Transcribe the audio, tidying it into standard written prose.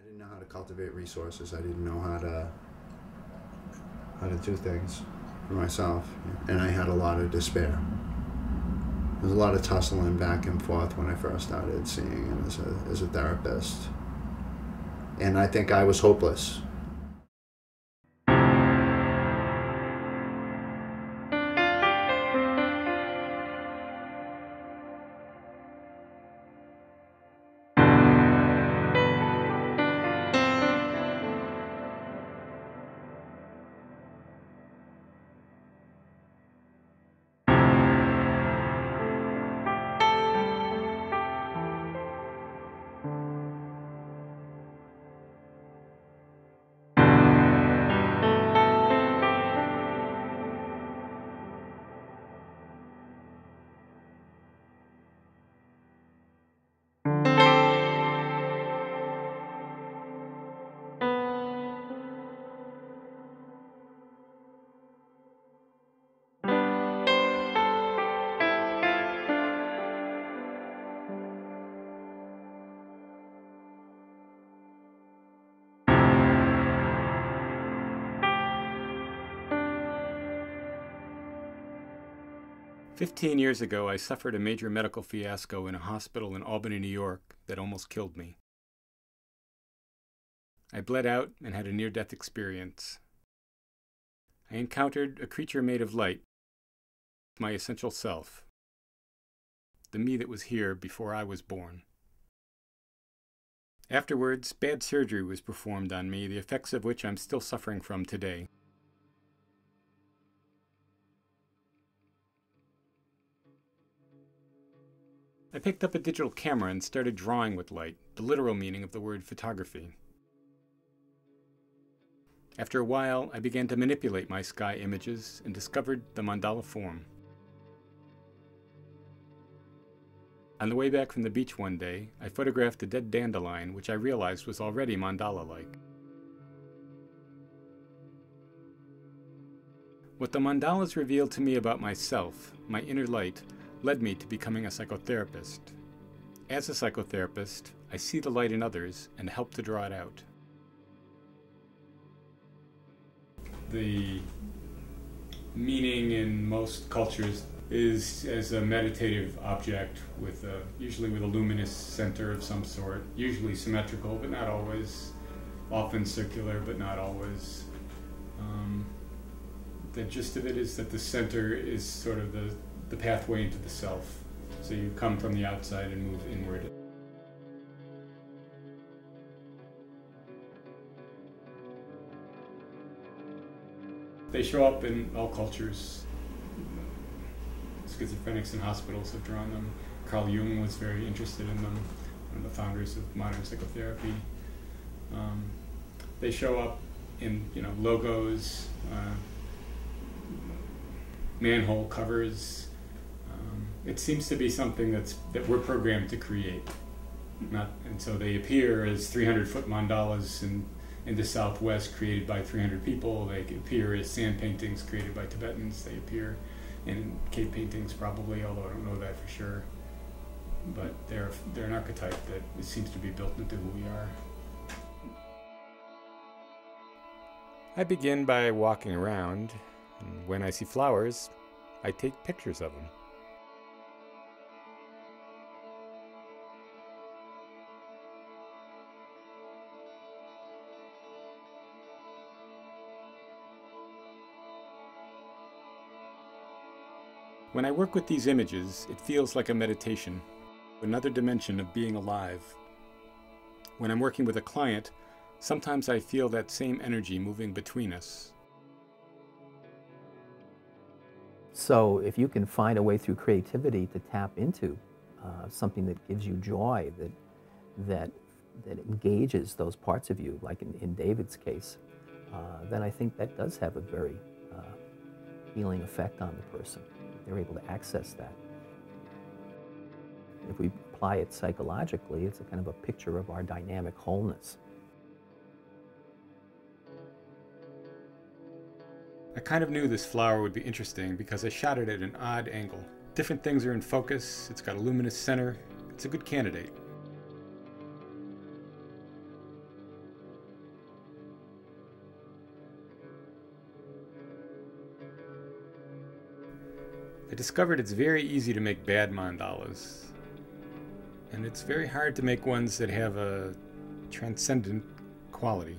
didn't know how to cultivate resources. I didn't know how to do things for myself, and I had a lot of despair. There was a lot of tussling back and forth when I first started seeing him as a therapist, and I think I was hopeless. 15 years ago, I suffered a major medical fiasco in a hospital in Albany, New York that almost killed me. I bled out and had a near-death experience. I encountered a creature made of light, my essential self, the me that was here before I was born. Afterwards, bad surgery was performed on me, the effects of which I'm still suffering from today. I picked up a digital camera and started drawing with light, the literal meaning of the word photography. After a while, I began to manipulate my sky images and discovered the mandala form. On the way back from the beach one day, I photographed a dead dandelion, which I realized was already mandala-like. What the mandalas revealed to me about myself, my inner light, led me to becoming a psychotherapist. As a psychotherapist, I see the light in others and help to draw it out. The meaning in most cultures is as a meditative object, with usually with a luminous center of some sort, usually symmetrical but not always, often circular but not always. The gist of it is that the center is sort of the pathway into the self. So you come from the outside and move inward. They show up in all cultures. Schizophrenics in hospitals have drawn them. Carl Jung was very interested in them, one of the founders of modern psychotherapy. They show up in logos, manhole covers. It seems to be something that we're programmed to create. And so they appear as 300-foot mandalas in the Southwest created by 300 people. They appear as sand paintings created by Tibetans. They appear in cave paintings probably, although I don't know that for sure. But they're an archetype that seems to be built into who we are. I begin by walking around, and when I see flowers, I take pictures of them. When I work with these images, it feels like a meditation, another dimension of being alive. When I'm working with a client, sometimes I feel that same energy moving between us. So if you can find a way through creativity to tap into something that gives you joy, that engages those parts of you, like in David's case, then I think that does have a very healing effect on the person. They're able to access that. If we apply it psychologically, it's a kind of a picture of our dynamic wholeness. I kind of knew this flower would be interesting because I shot it at an odd angle. Different things are in focus, it's got a luminous center, it's a good candidate. I discovered it's very easy to make bad mandalas, and it's very hard to make ones that have a transcendent quality.